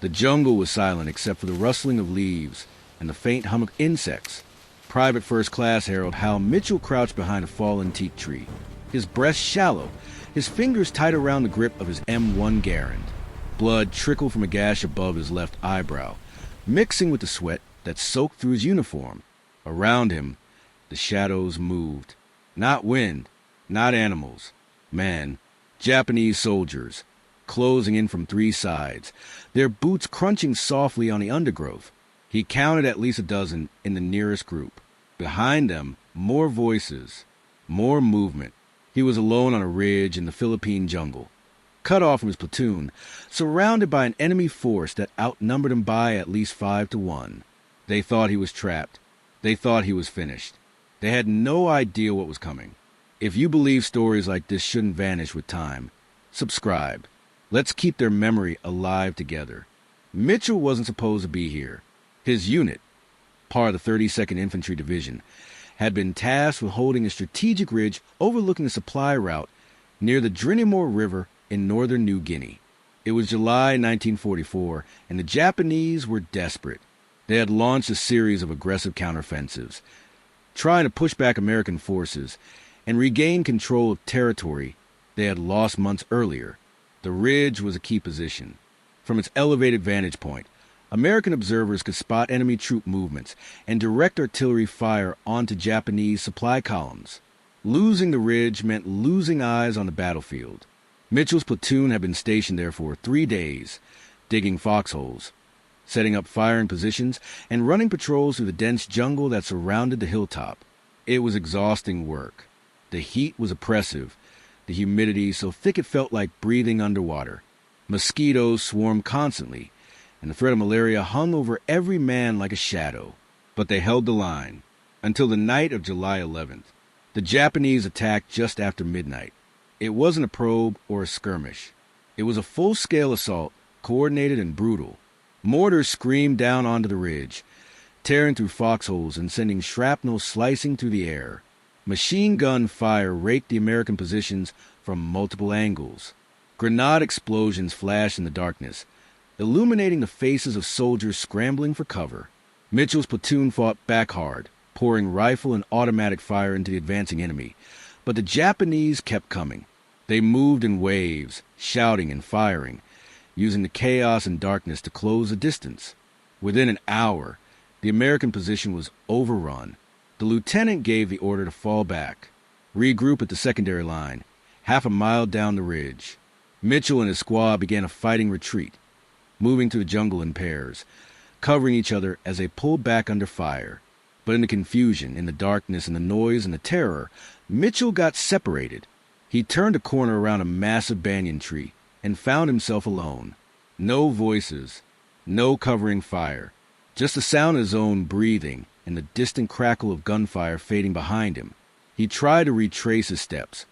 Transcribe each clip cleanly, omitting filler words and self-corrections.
The jungle was silent except for the rustling of leaves and the faint hum of insects. Private First Class Hal Mitchell crouched behind a fallen teak tree, his breast shallow, his fingers tight around the grip of his M1 Garand. Blood trickled from a gash above his left eyebrow, mixing with the sweat that soaked through his uniform. Around him, the shadows moved. Not wind, not animals. Men, Japanese soldiers, closing in from three sides, their boots crunching softly on the undergrowth. He counted at least a dozen in the nearest group. Behind them, more voices, more movement. He was alone on a ridge in the Philippine jungle, cut off from his platoon, surrounded by an enemy force that outnumbered him by at least 5 to 1. They thought he was trapped. They thought he was finished. They had no idea what was coming. If you believe stories like this shouldn't vanish with time, subscribe. Let's keep their memory alive together. Mitchell wasn't supposed to be here. His unit, part of the 32nd Infantry Division, had been tasked with holding a strategic ridge overlooking the supply route near the Guinea River in northern New Guinea. It was July 1944, and the Japanese were desperate. They had launched a series of aggressive counteroffensives, trying to push back American forces and regain control of territory they had lost months earlier. The ridge was a key position. From its elevated vantage point, American observers could spot enemy troop movements and direct artillery fire onto Japanese supply columns. Losing the ridge meant losing eyes on the battlefield. Mitchell's platoon had been stationed there for 3 days, digging foxholes, setting up firing positions, and running patrols through the dense jungle that surrounded the hilltop. It was exhausting work. The heat was oppressive, the humidity so thick it felt like breathing underwater. Mosquitoes swarmed constantly, and the threat of malaria hung over every man like a shadow. But they held the line until the night of July 11th. The Japanese attacked just after midnight. It wasn't a probe or a skirmish. It was a full-scale assault, coordinated and brutal. Mortars screamed down onto the ridge, tearing through foxholes and sending shrapnel slicing through the air. Machine gun fire raked the American positions from multiple angles. Grenade explosions flashed in the darkness, illuminating the faces of soldiers scrambling for cover. Mitchell's platoon fought back hard, pouring rifle and automatic fire into the advancing enemy. But the Japanese kept coming. They moved in waves, shouting and firing, using the chaos and darkness to close the distance. Within an hour, the American position was overrun. The lieutenant gave the order to fall back, regroup at the secondary line, half a mile down the ridge. Mitchell and his squad began a fighting retreat, moving through the jungle in pairs, covering each other as they pulled back under fire. But in the confusion, in the darkness, and the noise and the terror, Mitchell got separated. He turned a corner around a massive banyan tree and found himself alone. No voices, no covering fire, just the sound of his own breathing and the distant crackle of gunfire fading behind him. He tried to retrace his steps,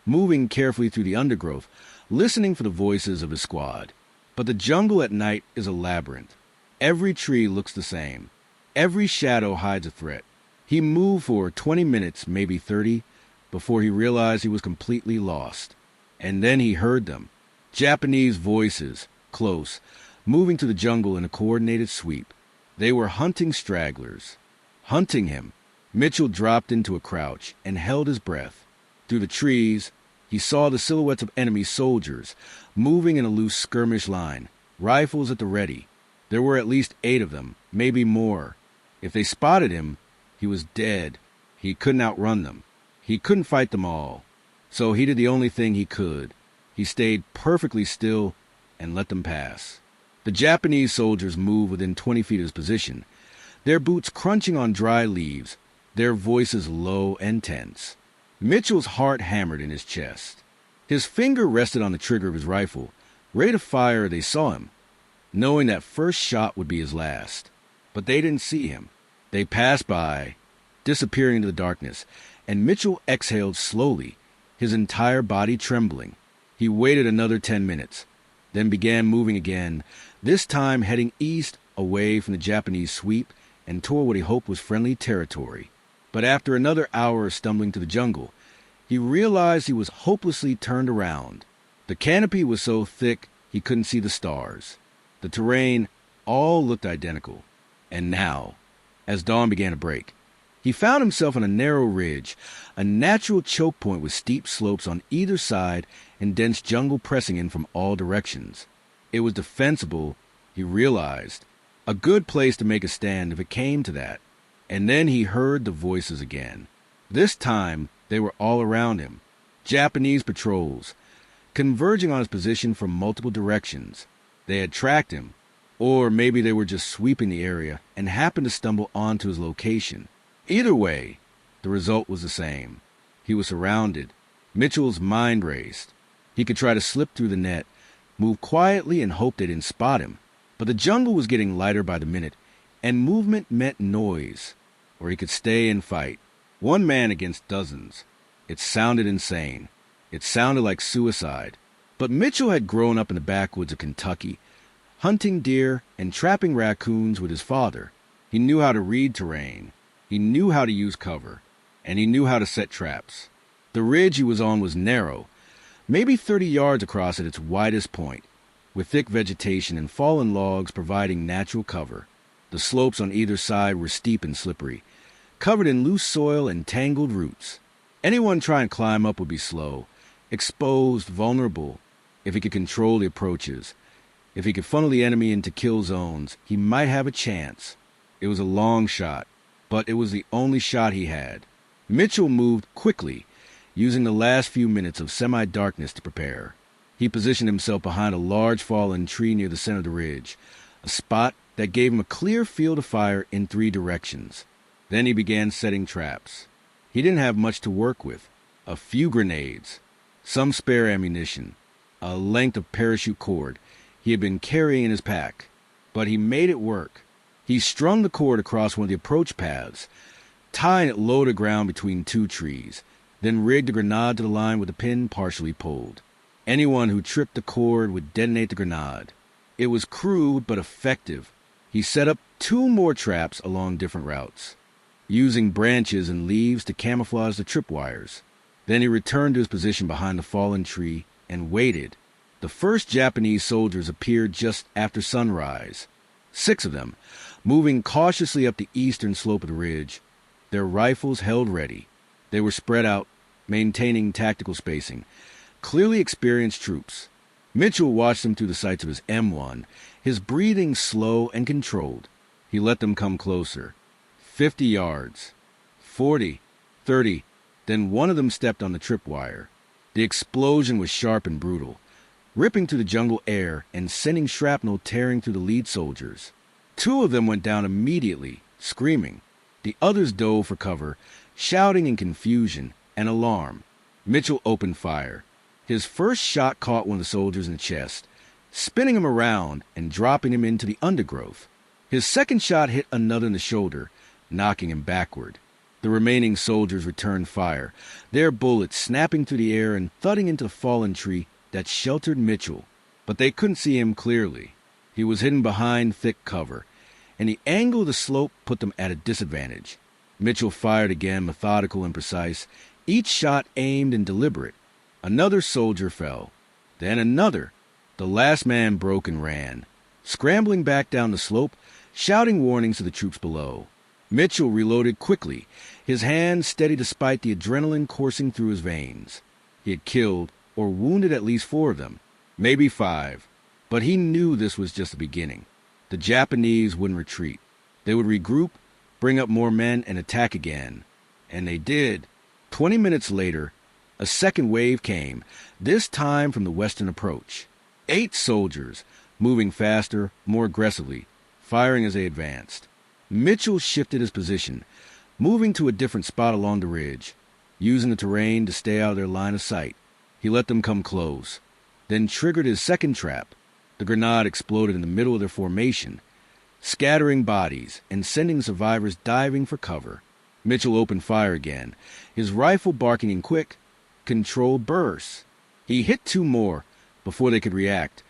moving carefully through the undergrowth, listening for the voices of his squad. But the jungle at night is a labyrinth. Every tree looks the same. Every shadow hides a threat. He moved for 20 minutes, maybe 30, before he realized he was completely lost. And then he heard them. Japanese voices, close, moving through the jungle in a coordinated sweep. They were hunting stragglers. Hunting him. Mitchell dropped into a crouch and held his breath. Through the trees, he saw the silhouettes of enemy soldiers, moving in a loose skirmish line, rifles at the ready. There were at least 8 of them, maybe more. If they spotted him, he was dead. He couldn't outrun them. He couldn't fight them all. So he did the only thing he could. He stayed perfectly still and let them pass. The Japanese soldiers moved within 20 feet of his position, their boots crunching on dry leaves, their voices low and tense. Mitchell's heart hammered in his chest. His finger rested on the trigger of his rifle. Ready to fire, they saw him, knowing that first shot would be his last. But they didn't see him. They passed by, disappearing into the darkness, and Mitchell exhaled slowly, his entire body trembling. He waited another 10 minutes, then began moving again, this time heading east away from the Japanese sweep and toward what he hoped was friendly territory. But after another hour of stumbling to the jungle, he realized he was hopelessly turned around. The canopy was so thick he couldn't see the stars. The The terrain all looked identical. And now, as dawn began to break, he found himself on a narrow ridge, a natural choke point with steep slopes on either side and dense jungle pressing in from all directions. It was defensible, he realized, a good place to make a stand if it came to that. And then he heard the voices again. This time, they were all around him. Japanese patrols, converging on his position from multiple directions. They had tracked him, or maybe they were just sweeping the area and happened to stumble onto his location. Either way, the result was the same. He was surrounded. Mitchell's mind raced. He could try to slip through the net, move quietly and hope they didn't spot him. But the jungle was getting lighter by the minute, and movement meant noise. Or he could stay and fight. One man against dozens. It sounded insane. It sounded like suicide. But Mitchell had grown up in the backwoods of Kentucky, hunting deer and trapping raccoons with his father. He knew how to read terrain. He knew how to use cover. And he knew how to set traps. The ridge he was on was narrow, maybe 30 yards across at its widest point, with thick vegetation and fallen logs providing natural cover. The slopes on either side were steep and slippery, covered in loose soil and tangled roots. Anyone trying to climb up would be slow, exposed, vulnerable. If he could control the approaches, if he could funnel the enemy into kill zones, he might have a chance. It was a long shot, but it was the only shot he had. Mitchell moved quickly, using the last few minutes of semi-darkness to prepare. He positioned himself behind a large fallen tree near the center of the ridge, a spot that gave him a clear field of fire in 3 directions. Then he began setting traps. He didn't have much to work with. A few grenades, some spare ammunition, a length of parachute cord he had been carrying in his pack. But he made it work. He strung the cord across one of the approach paths, tying it low to ground between 2 trees, then rigged the grenade to the line with the pin partially pulled. Anyone who tripped the cord would detonate the grenade. It was crude but effective. He set up 2 more traps along different routes, using branches and leaves to camouflage the tripwires. Then he returned to his position behind the fallen tree and waited. The first Japanese soldiers appeared just after sunrise. 6 of them, moving cautiously up the eastern slope of the ridge, their rifles held ready. They were spread out, maintaining tactical spacing. Clearly experienced troops. Mitchell watched them through the sights of his M1, his breathing slow and controlled. He let them come closer. 50 yards. 40. 30. Then one of them stepped on the tripwire. The explosion was sharp and brutal, ripping through the jungle air and sending shrapnel tearing through the lead soldiers. 2 of them went down immediately, screaming. The others dove for cover, shouting in confusion and alarm. Mitchell opened fire. His first shot caught one of the soldiers in the chest, spinning him around and dropping him into the undergrowth. His second shot hit another in the shoulder, knocking him backward. The remaining soldiers returned fire, their bullets snapping through the air and thudding into the fallen tree that sheltered Mitchell. But they couldn't see him clearly. He was hidden behind thick cover, and the angle of the slope put them at a disadvantage. Mitchell fired again, methodical and precise, each shot aimed and deliberate. Another soldier fell. Then another. The last man broke and ran, scrambling back down the slope, shouting warnings to the troops below. Mitchell reloaded quickly, his hands steady despite the adrenaline coursing through his veins. He had killed or wounded at least 4 of them, maybe 5. But he knew this was just the beginning. The Japanese wouldn't retreat. They would regroup, bring up more men, and attack again. And they did. 20 minutes later, a second wave came, this time from the western approach. 8 soldiers, moving faster, more aggressively, firing as they advanced. Mitchell shifted his position, moving to a different spot along the ridge, using the terrain to stay out of their line of sight. He let them come close, then triggered his second trap. The grenade exploded in the middle of their formation, scattering bodies and sending survivors diving for cover. Mitchell opened fire again, his rifle barking in quick, controlled bursts. He hit 2 more before they could react,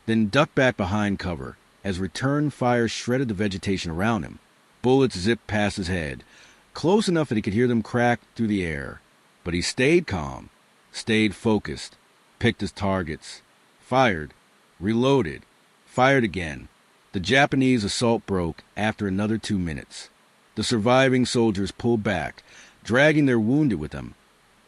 then ducked back behind cover as return fire shredded the vegetation around him. Bullets zipped past his head, close enough that he could hear them crack through the air. But he stayed calm, stayed focused, picked his targets, fired, reloaded, fired again. The Japanese assault broke after another 2 minutes. The surviving soldiers pulled back, dragging their wounded with them,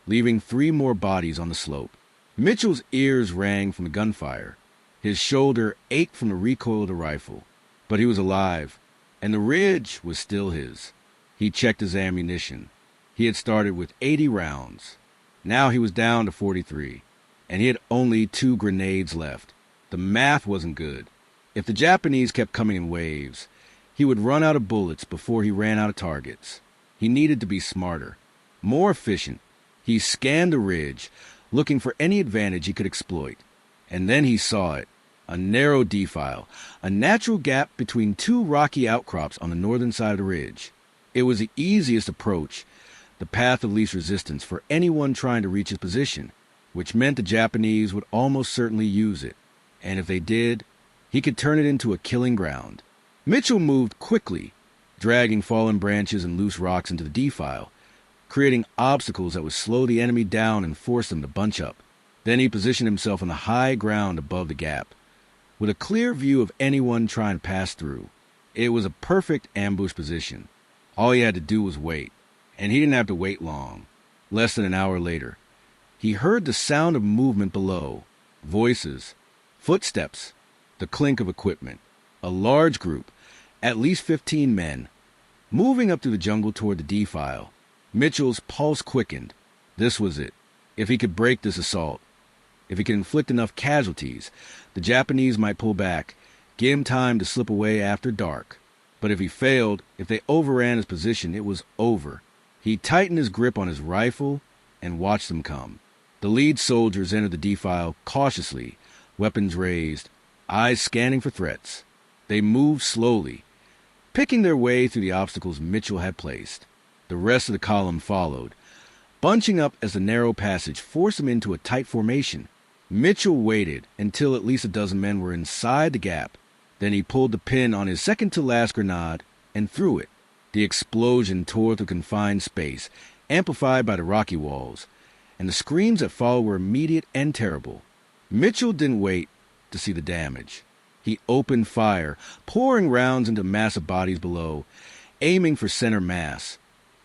leaving 3 more bodies on the slope. Mitchell's ears rang from the gunfire. His shoulder ached from the recoil of the rifle. But he was alive, and the ridge was still his. He checked his ammunition. He had started with 80 rounds. Now he was down to 43, and he had only 2 grenades left. The math wasn't good. If the Japanese kept coming in waves, he would run out of bullets before he ran out of targets. He needed to be smarter, more efficient. He scanned the ridge, looking for any advantage he could exploit. And then he saw it. A narrow defile, a natural gap between 2 rocky outcrops on the northern side of the ridge. It was the easiest approach, the path of least resistance for anyone trying to reach his position, which meant the Japanese would almost certainly use it. And if they did, he could turn it into a killing ground. Mitchell moved quickly, dragging fallen branches and loose rocks into the defile, creating obstacles that would slow the enemy down and force them to bunch up. Then he positioned himself on the high ground above the gap, with a clear view of anyone trying to pass through. It was a perfect ambush position. All he had to do was wait, and he didn't have to wait long. Less than an hour later, he heard the sound of movement below, voices, footsteps, the clink of equipment. A large group, at least 15 men, moving up through the jungle toward the defile. Mitchell's pulse quickened. This was it. If he could break this assault, if he could inflict enough casualties, the Japanese might pull back, give him time to slip away after dark. But if he failed, if they overran his position, it was over. He tightened his grip on his rifle and watched them come. The lead soldiers entered the defile cautiously, weapons raised, eyes scanning for threats. They moved slowly, picking their way through the obstacles Mitchell had placed. The rest of the column followed, bunching up as the narrow passage forced them into a tight formation. Mitchell waited until at least a dozen men were inside the gap. Then he pulled the pin on his second-to-last grenade and threw it. The explosion tore through confined space, amplified by the rocky walls, and the screams that followed were immediate and terrible. Mitchell didn't wait to see the damage. He opened fire, pouring rounds into massive bodies below, aiming for center mass.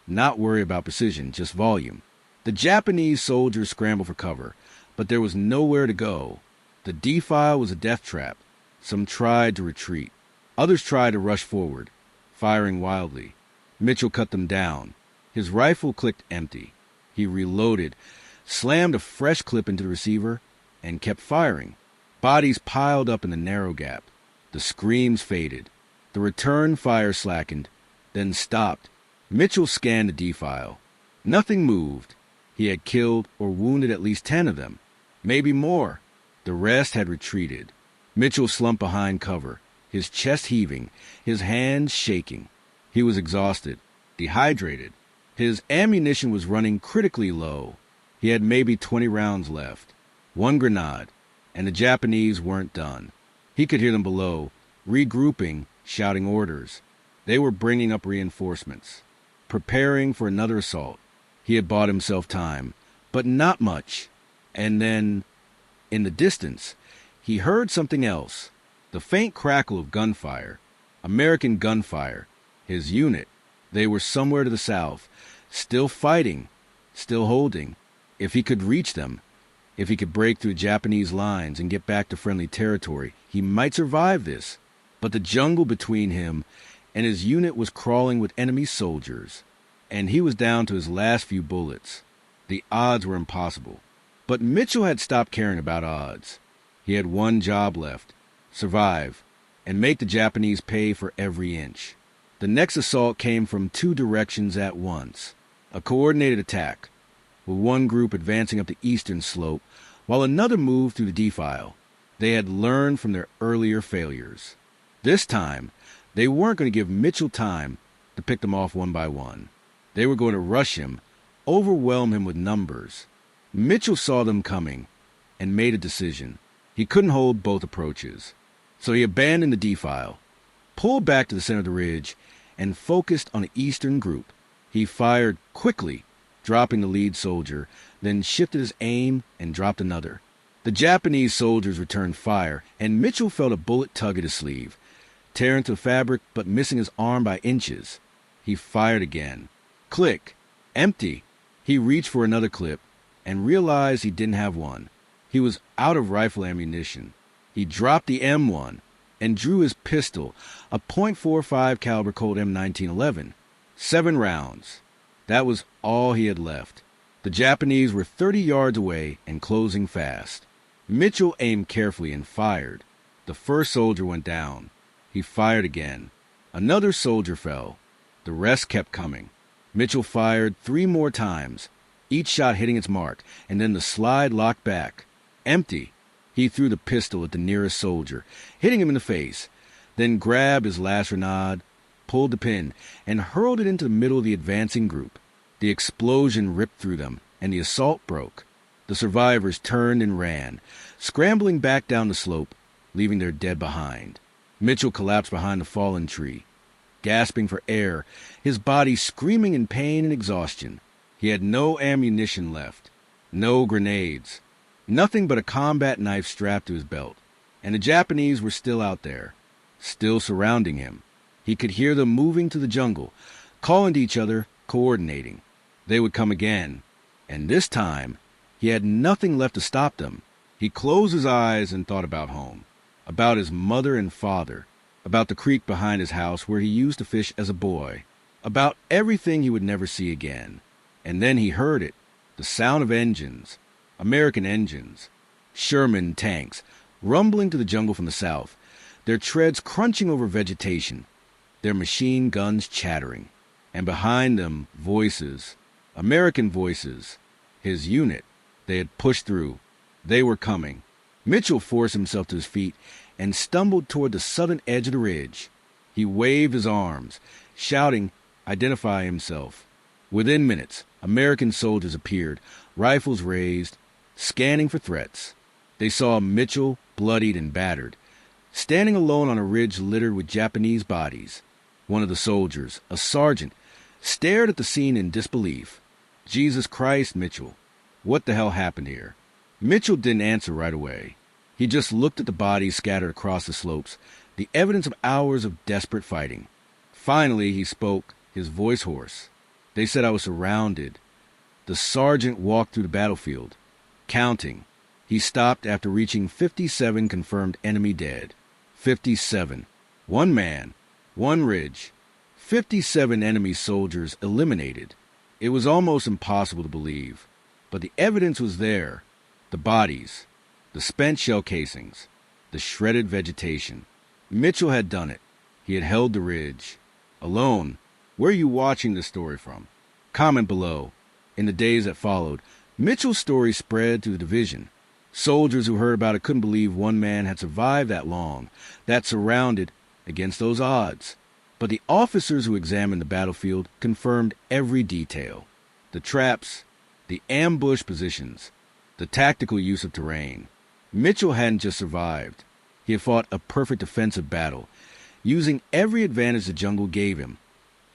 Not worry about precision, just volume. The Japanese soldiers scrambled for cover, but there was nowhere to go. The defile was a death trap. Some tried to retreat. Others tried to rush forward, firing wildly. Mitchell cut them down. His rifle clicked empty. He reloaded, slammed a fresh clip into the receiver, and kept firing. Bodies piled up in the narrow gap. The screams faded. The return fire slackened, then stopped. Mitchell scanned the defile. Nothing moved. He had killed or wounded at least 10 of them, maybe more. The rest had retreated. Mitchell slumped behind cover, his chest heaving, his hands shaking. He was exhausted, dehydrated. His ammunition was running critically low. He had maybe 20 rounds left. 1 grenade, and the Japanese weren't done. He could hear them below, regrouping, shouting orders. They were bringing up reinforcements, preparing for another assault. He had bought himself time, but not much. And then, in the distance, he heard something else. The faint crackle of gunfire. American gunfire. His unit. They were somewhere to the south, still fighting, still holding. If he could reach them, if he could break through Japanese lines and get back to friendly territory, he might survive this. But the jungle between him and his unit was crawling with enemy soldiers, and he was down to his last few bullets. The odds were impossible. But Mitchell had stopped caring about odds. He had one job left: survive, and make the Japanese pay for every inch. The next assault came from 2 directions at once. A coordinated attack, with one group advancing up the eastern slope, while another moved through the defile. They had learned from their earlier failures. This time, they weren't going to give Mitchell time to pick them off one by one. They were going to rush him, overwhelm him with numbers. Mitchell saw them coming and made a decision. He couldn't hold both approaches. So he abandoned the defile, pulled back to the center of the ridge, and focused on the eastern group. He fired quickly, dropping the lead soldier, then shifted his aim and dropped another. The Japanese soldiers returned fire, and Mitchell felt a bullet tug at his sleeve, tearing through the fabric but missing his arm by inches. He fired again. Click. Empty. He reached for another clip and realized he didn't have one. He was out of rifle ammunition. He dropped the M1 and drew his pistol, a .45 caliber Colt M1911. 7 rounds. That was all he had left. The Japanese were 30 yards away and closing fast. Mitchell aimed carefully and fired. The first soldier went down. He fired again. Another soldier fell. The rest kept coming. Mitchell fired 3 more times, each shot hitting its mark, and then the slide locked back. Empty. He threw the pistol at the nearest soldier, hitting him in the face, then grabbed his lacernade, pulled the pin, and hurled it into the middle of the advancing group. The explosion ripped through them, and the assault broke. The survivors turned and ran, scrambling back down the slope, leaving their dead behind. Mitchell collapsed behind the fallen tree, gasping for air, his body screaming in pain and exhaustion. He had no ammunition left, no grenades, nothing but a combat knife strapped to his belt. And the Japanese were still out there, still surrounding him. He could hear them moving to the jungle, calling to each other, coordinating. They would come again, and this time he had nothing left to stop them. He closed his eyes and thought about home, about his mother and father, about the creek behind his house where he used to fish as a boy, about everything he would never see again. And then he heard it, the sound of engines, American engines, Sherman tanks, rumbling to the jungle from the south, their treads crunching over vegetation, their machine guns chattering. And behind them, voices, American voices, his unit. They had pushed through. They were coming. Mitchell forced himself to his feet and stumbled toward the southern edge of the ridge. He waved his arms, shouting, "Identify himself." Within minutes, American soldiers appeared, rifles raised, scanning for threats. They saw Mitchell, bloodied and battered, standing alone on a ridge littered with Japanese bodies. One of the soldiers, a sergeant, stared at the scene in disbelief. Jesus Christ, Mitchell. What the hell happened here? Mitchell didn't answer right away. He just looked at the bodies scattered across the slopes, the evidence of hours of desperate fighting. Finally, he spoke, his voice hoarse. They said I was surrounded. The sergeant walked through the battlefield, counting. He stopped after reaching 57 confirmed enemy dead. 57. One man, one ridge. 57 enemy soldiers eliminated. It was almost impossible to believe. But the evidence was there. The bodies, the spent shell casings, the shredded vegetation. Mitchell had done it. He had held the ridge. Alone. Where are you watching this story from? Comment below. In the days that followed, Mitchell's story spread through the division. Soldiers who heard about it couldn't believe one man had survived that long, that surrounded, against those odds. But the officers who examined the battlefield confirmed every detail. The traps, the ambush positions, the tactical use of terrain. Mitchell hadn't just survived. He had fought a perfect defensive battle, using every advantage the jungle gave him,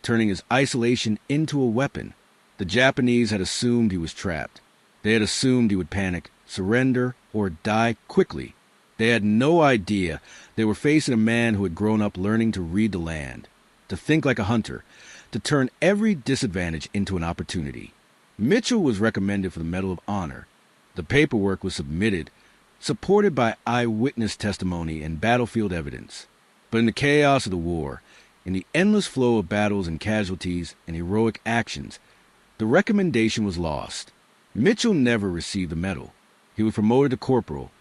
turning his isolation into a weapon. The Japanese had assumed he was trapped. They had assumed he would panic, surrender, or die quickly. They had no idea they were facing a man who had grown up learning to read the land, to think like a hunter, to turn every disadvantage into an opportunity. Mitchell was recommended for the Medal of Honor. The paperwork was submitted, supported by eyewitness testimony and battlefield evidence. But in the chaos of the war, in the endless flow of battles and casualties and heroic actions, the recommendation was lost. Mitchell never received the medal. He was promoted to corporal,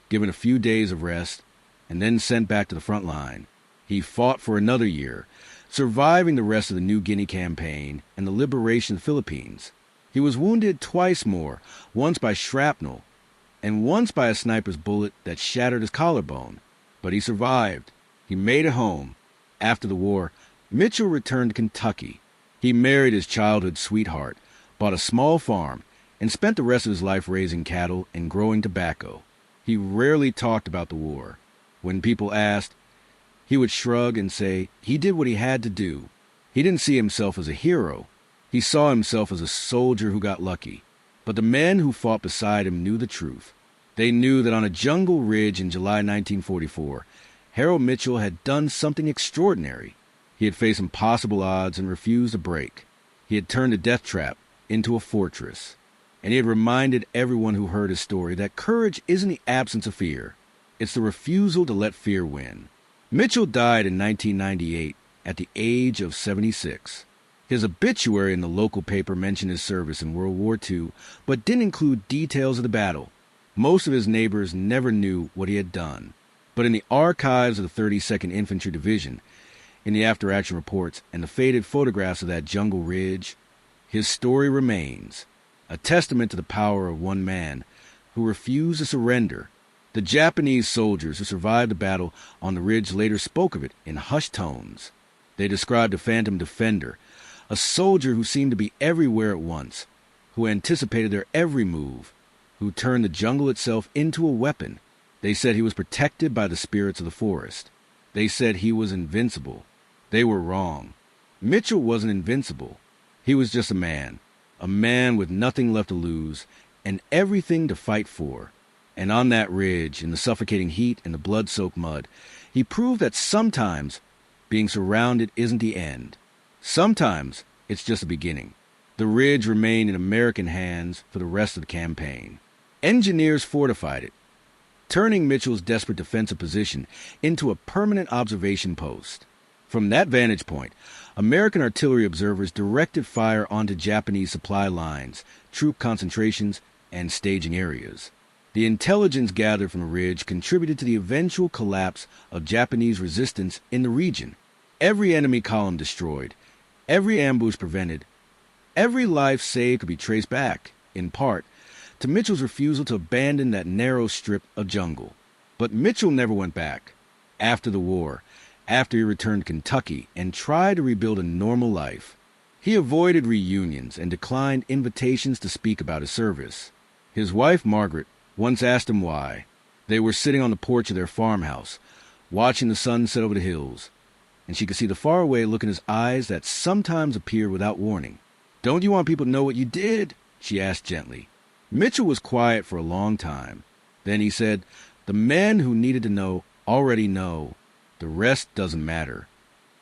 given a few days of rest, and then sent back to the front line. He fought for another year, surviving the rest of the New Guinea campaign and the liberation of the Philippines. He was wounded twice more, once by shrapnel, and once by a sniper's bullet that shattered his collarbone. But he survived. He made it home. After the war, Mitchell returned to Kentucky. He married his childhood sweetheart, bought a small farm, and spent the rest of his life raising cattle and growing tobacco. He rarely talked about the war. When people asked, he would shrug and say he did what he had to do. He didn't see himself as a hero. He saw himself as a soldier who got lucky. But the men who fought beside him knew the truth. They knew that on a jungle ridge in July 1944, Hal Mitchell had done something extraordinary. He had faced impossible odds and refused to break. He had turned a death trap into a fortress. And he had reminded everyone who heard his story that courage isn't the absence of fear. It's the refusal to let fear win. Mitchell died in 1998 at the age of 76. His obituary in the local paper mentioned his service in World War II, but didn't include details of the battle. Most of his neighbors never knew what he had done. But in the archives of the 32nd Infantry Division, in the after-action reports and the faded photographs of that jungle ridge, his story remains, a testament to the power of one man who refused to surrender. The Japanese soldiers who survived the battle on the ridge later spoke of it in hushed tones. They described a phantom defender, a soldier who seemed to be everywhere at once, who anticipated their every move, who turned the jungle itself into a weapon. They said he was protected by the spirits of the forest. They said he was invincible. They were wrong. Mitchell wasn't invincible. He was just a man with nothing left to lose and everything to fight for. And on that ridge, in the suffocating heat and the blood-soaked mud, he proved that sometimes being surrounded isn't the end. Sometimes it's just a beginning. The ridge remained in American hands for the rest of the campaign. Engineers fortified it, turning Mitchell's desperate defensive position into a permanent observation post. From that vantage point, American artillery observers directed fire onto Japanese supply lines, troop concentrations, and staging areas. The intelligence gathered from the ridge contributed to the eventual collapse of Japanese resistance in the region. Every enemy column destroyed, every ambush prevented, every life saved could be traced back, in part, to Mitchell's refusal to abandon that narrow strip of jungle. But Mitchell never went back. After the war, after he returned to Kentucky and tried to rebuild a normal life, he avoided reunions and declined invitations to speak about his service. His wife, Margaret, once asked him why. They were sitting on the porch of their farmhouse, watching the sun set over the hills, and she could see the faraway look in his eyes that sometimes appeared without warning. "Don't you want people to know what you did?" she asked gently. Mitchell was quiet for a long time. Then he said, "The men who needed to know already know. The rest doesn't matter."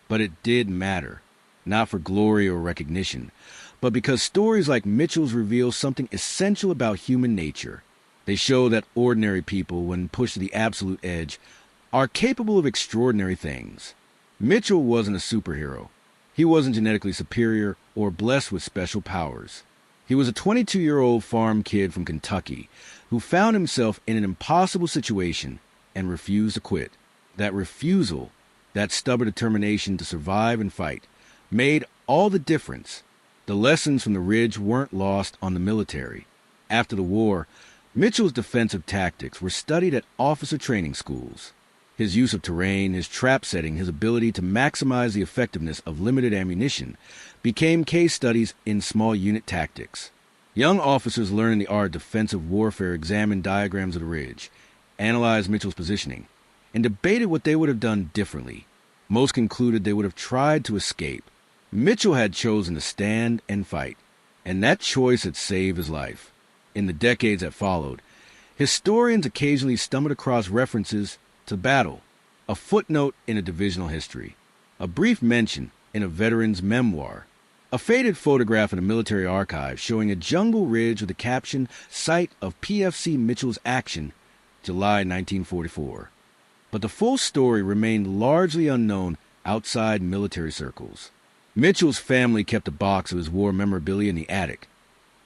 But it did matter, not for glory or recognition, but because stories like Mitchell's reveal something essential about human nature. They show that ordinary people, when pushed to the absolute edge, are capable of extraordinary things. Mitchell wasn't a superhero. He wasn't genetically superior or blessed with special powers. He was a 22-year-old farm kid from Kentucky who found himself in an impossible situation and refused to quit. That refusal, that stubborn determination to survive and fight, made all the difference. The lessons from the ridge weren't lost on the military. After the war, Mitchell's defensive tactics were studied at officer training schools. His use of terrain, his trap setting, his ability to maximize the effectiveness of limited ammunition became case studies in small unit tactics. Young officers learning the art of defensive warfare examined diagrams of the ridge, analyzed Mitchell's positioning, and debated what they would have done differently. Most concluded they would have tried to escape. Mitchell had chosen to stand and fight, and that choice had saved his life. In the decades that followed, historians occasionally stumbled across references to battle, a footnote in a divisional history, a brief mention in a veteran's memoir, a faded photograph in a military archive showing a jungle ridge with the caption, "Site of PFC Mitchell's Action, July 1944. But the full story remained largely unknown outside military circles. Mitchell's family kept a box of his war memorabilia in the attic.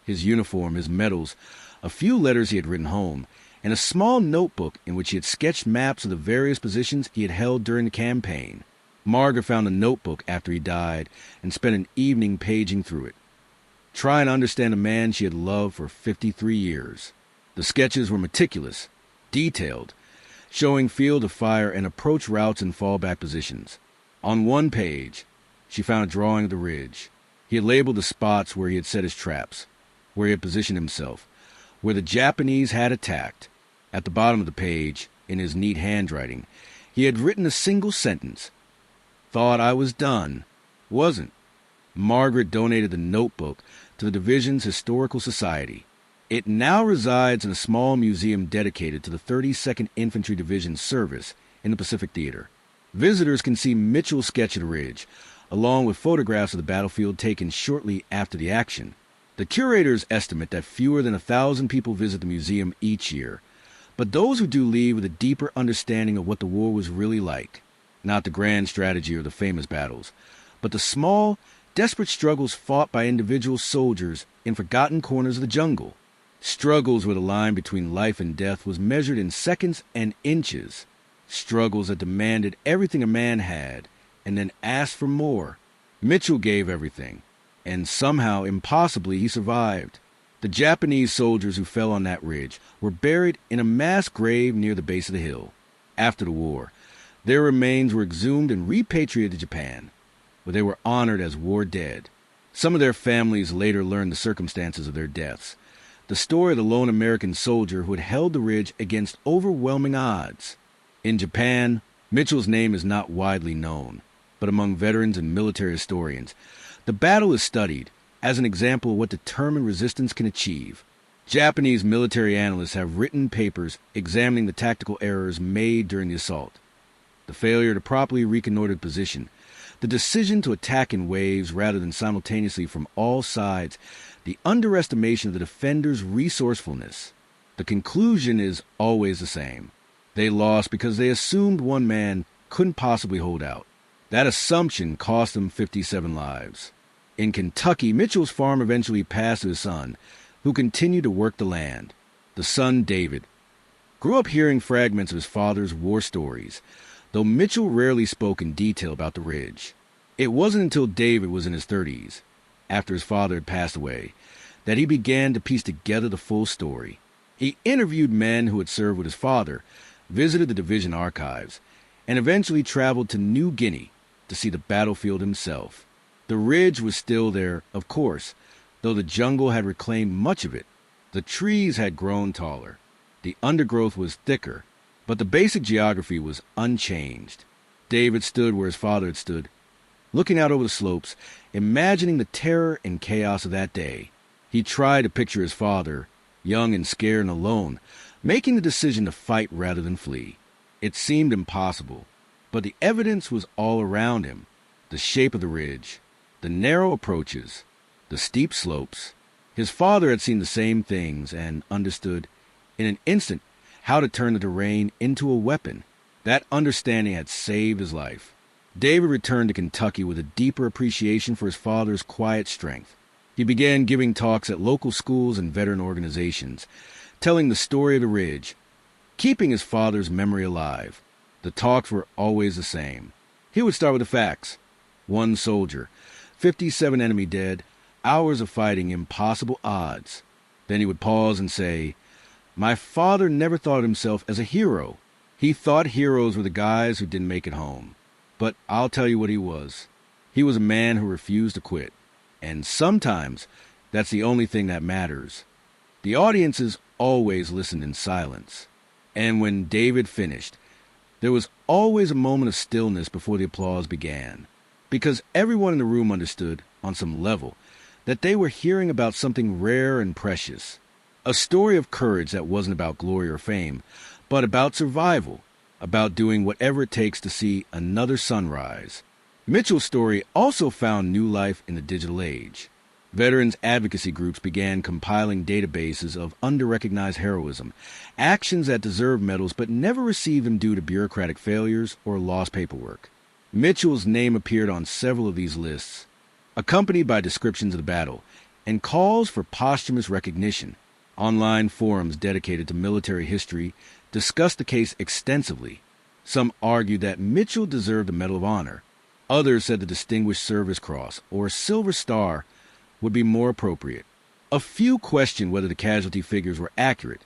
His uniform, his medals, a few letters he had written home, and a small notebook in which he had sketched maps of the various positions he had held during the campaign. Margaret found the notebook after he died and spent an evening paging through it, trying to understand a man she had loved for 53 years. The sketches were meticulous, detailed, showing field of fire and approach routes and fallback positions. On one page, she found a drawing of the ridge. He had labeled the spots where he had set his traps, where he had positioned himself, where the Japanese had attacked. At the bottom of the page, in his neat handwriting, he had written a single sentence. "Thought I was done. Wasn't." Margaret donated the notebook to the division's historical society. It now resides in a small museum dedicated to the 32nd Infantry Division service in the Pacific Theater. Visitors can see Mitchell's sketch of the ridge, along with photographs of the battlefield taken shortly after the action. The curators estimate that fewer than 1,000 people visit the museum each year, but those who do leave with a deeper understanding of what the war was really like. Not the grand strategy or the famous battles, but the small, desperate struggles fought by individual soldiers in forgotten corners of the jungle. Struggles where the line between life and death was measured in seconds and inches. Struggles that demanded everything a man had and then asked for more. Mitchell gave everything, and somehow, impossibly, he survived. The Japanese soldiers who fell on that ridge were buried in a mass grave near the base of the hill. After the war, their remains were exhumed and repatriated to Japan, where they were honored as war dead. Some of their families later learned the circumstances of their deaths. The story of the lone American soldier who had held the ridge against overwhelming odds. In Japan, Mitchell's name is not widely known, but among veterans and military historians, the battle is studied as an example of what determined resistance can achieve. Japanese military analysts have written papers examining the tactical errors made during the assault. The failure to properly reconnoiter the position, the decision to attack in waves rather than simultaneously from all sides, the underestimation of the defenders' resourcefulness. The conclusion is always the same. They lost because they assumed one man couldn't possibly hold out. That assumption cost them 57 lives. In Kentucky, Mitchell's farm eventually passed to his son, who continued to work the land. The son, David, grew up hearing fragments of his father's war stories, though Mitchell rarely spoke in detail about the ridge. It wasn't until David was in his 30s, after his father had passed away, that he began to piece together the full story. He interviewed men who had served with his father, visited the division archives, and eventually traveled to New Guinea to see the battlefield himself. The ridge was still there, of course, though the jungle had reclaimed much of it. The trees had grown taller. The undergrowth was thicker, but the basic geography was unchanged. David stood where his father had stood, looking out over the slopes, imagining the terror and chaos of that day. He tried to picture his father, young and scared and alone, making the decision to fight rather than flee. It seemed impossible, but the evidence was all around him. The shape of the ridge, the narrow approaches, the steep slopes. His father had seen the same things and understood, in an instant, how to turn the terrain into a weapon. That understanding had saved his life. David returned to Kentucky with a deeper appreciation for his father's quiet strength. He began giving talks at local schools and veteran organizations, telling the story of the ridge, keeping his father's memory alive. The talks were always the same. He would start with the facts. 1 soldier, 57 enemy dead, hours of fighting, impossible odds. Then he would pause and say, "My father never thought of himself as a hero. He thought heroes were the guys who didn't make it home. But I'll tell you what he was. He was a man who refused to quit. And sometimes that's the only thing that matters." The audiences always listened in silence. And when David finished, there was always a moment of stillness before the applause began, because everyone in the room understood, on some level, that they were hearing about something rare and precious. A story of courage that wasn't about glory or fame, but about survival, about doing whatever it takes to see another sunrise. Mitchell's story also found new life in the digital age. Veterans advocacy groups began compiling databases of under-recognized heroism, actions that deserved medals but never received them due to bureaucratic failures or lost paperwork. Mitchell's name appeared on several of these lists, accompanied by descriptions of the battle and calls for posthumous recognition. Online forums dedicated to military history discussed the case extensively. Some argued that Mitchell deserved the Medal of Honor. Others said the Distinguished Service Cross or Silver Star would be more appropriate. A few questioned whether the casualty figures were accurate,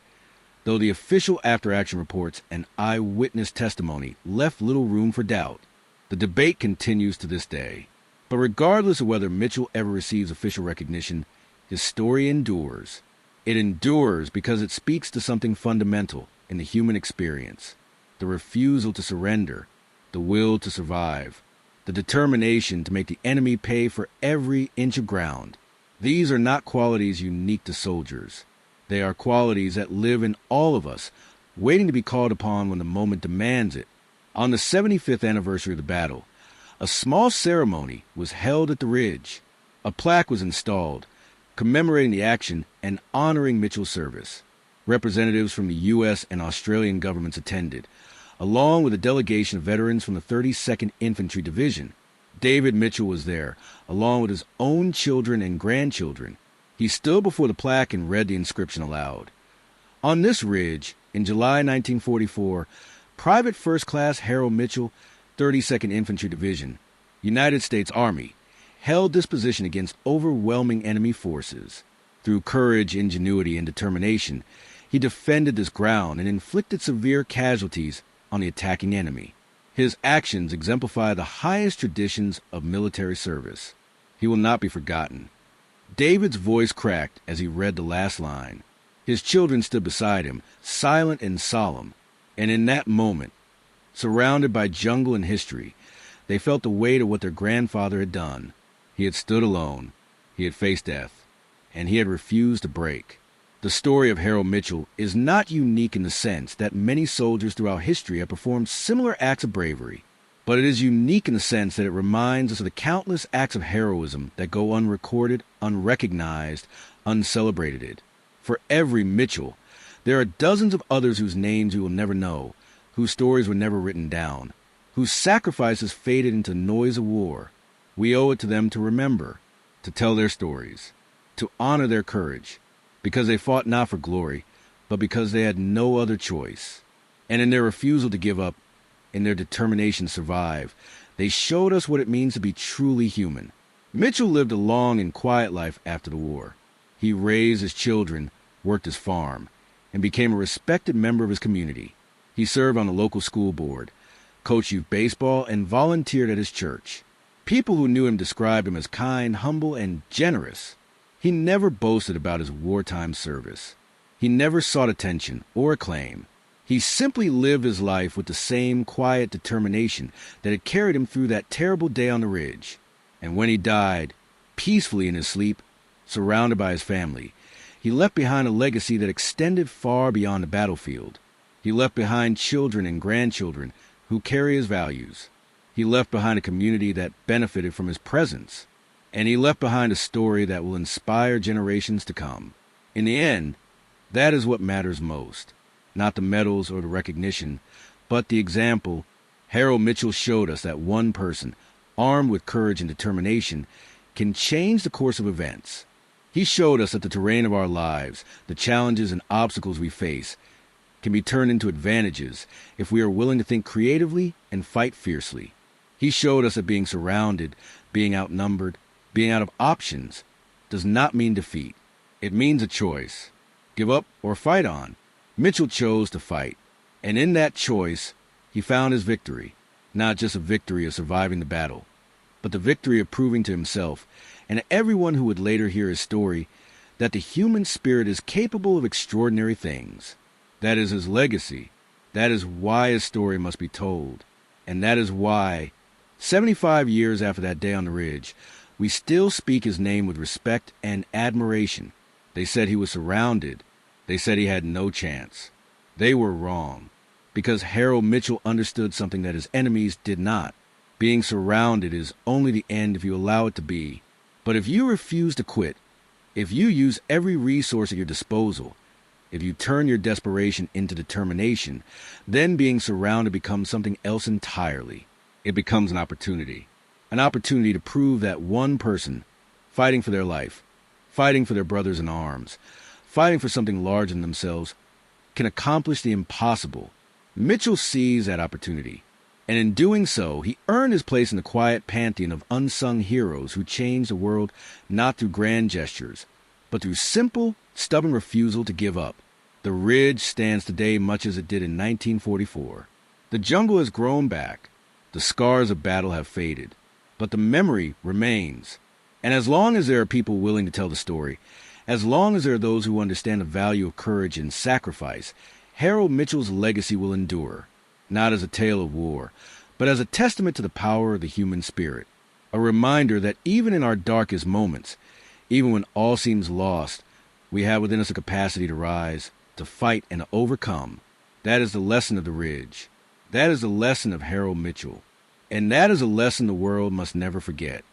though the official after-action reports and eyewitness testimony left little room for doubt. The debate continues to this day. But regardless of whether Mitchell ever receives official recognition, his story endures. It endures because it speaks to something fundamental in the human experience: the refusal to surrender, the will to survive, the determination to make the enemy pay for every inch of ground. These are not qualities unique to soldiers. They are qualities that live in all of us, waiting to be called upon when the moment demands it. On the 75th anniversary of the battle, a small ceremony was held at the ridge. A plaque was installed, commemorating the action and honoring Mitchell's service. Representatives from the U.S. and Australian governments attended, along with a delegation of veterans from the 32nd Infantry Division. David Mitchell was there, along with his own children and grandchildren. He stood before the plaque and read the inscription aloud. On this ridge, in July 1944, Private First Class Hal Mitchell, 32nd Infantry Division, United States Army, held this position against overwhelming enemy forces. Through courage, ingenuity, and determination, he defended this ground and inflicted severe casualties on the attacking enemy. His actions exemplify the highest traditions of military service. He will not be forgotten. David's voice cracked as he read the last line. His children stood beside him, silent and solemn, and in that moment, surrounded by jungle and history, they felt the weight of what their grandfather had done. He had stood alone, he had faced death, and he had refused to break. The story of Hal Mitchell is not unique in the sense that many soldiers throughout history have performed similar acts of bravery, but it is unique in the sense that it reminds us of the countless acts of heroism that go unrecorded, unrecognized, uncelebrated. For every Mitchell, there are dozens of others whose names we will never know, whose stories were never written down, whose sacrifices faded into the noise of war. We owe it to them to remember, to tell their stories, to honor their courage, because they fought not for glory, but because they had no other choice. And in their refusal to give up, in their determination to survive, they showed us what it means to be truly human. Mitchell lived a long and quiet life after the war. He raised his children, worked his farm, and became a respected member of his community. He served on the local school board, coached youth baseball, and volunteered at his church. People who knew him described him as kind, humble, and generous. He never boasted about his wartime service. He never sought attention or acclaim. He simply lived his life with the same quiet determination that had carried him through that terrible day on the ridge. And when he died, peacefully in his sleep, surrounded by his family, he left behind a legacy that extended far beyond the battlefield. He left behind children and grandchildren who carry his values. He left behind a community that benefited from his presence. And he left behind a story that will inspire generations to come. In the end, that is what matters most. Not the medals or the recognition, but the example. Hal Mitchell showed us that one person, armed with courage and determination, can change the course of events. He showed us that the terrain of our lives, the challenges and obstacles we face, can be turned into advantages if we are willing to think creatively and fight fiercely. He showed us that being surrounded, being outnumbered, being out of options, does not mean defeat. It means a choice. Give up or fight on. Mitchell chose to fight, and in that choice, he found his victory. Not just a victory of surviving the battle, but the victory of proving to himself and to everyone who would later hear his story that the human spirit is capable of extraordinary things. That is his legacy. That is why his story must be told. And that is why, 75 years after that day on the ridge, we still speak his name with respect and admiration. They said he was surrounded. They said he had no chance. They were wrong, because Hal Mitchell understood something that his enemies did not. Being surrounded is only the end if you allow it to be. But if you refuse to quit, if you use every resource at your disposal, if you turn your desperation into determination, then being surrounded becomes something else entirely. It becomes an opportunity to prove that one person, fighting for their life, fighting for their brothers in arms, fighting for something larger than themselves, can accomplish the impossible. Mitchell seized that opportunity, and in doing so, he earned his place in the quiet pantheon of unsung heroes who changed the world not through grand gestures, but through simple, stubborn refusal to give up. The ridge stands today much as it did in 1944. The jungle has grown back. The scars of battle have faded, but the memory remains. And as long as there are people willing to tell the story, as long as there are those who understand the value of courage and sacrifice, Hal Mitchell's legacy will endure, not as a tale of war, but as a testament to the power of the human spirit, a reminder that even in our darkest moments, even when all seems lost, We have within us a capacity to rise, to fight, and to overcome. That is the lesson of the Ridge. That is the lesson of Harold Mitchell. And that is a lesson the world must never forget.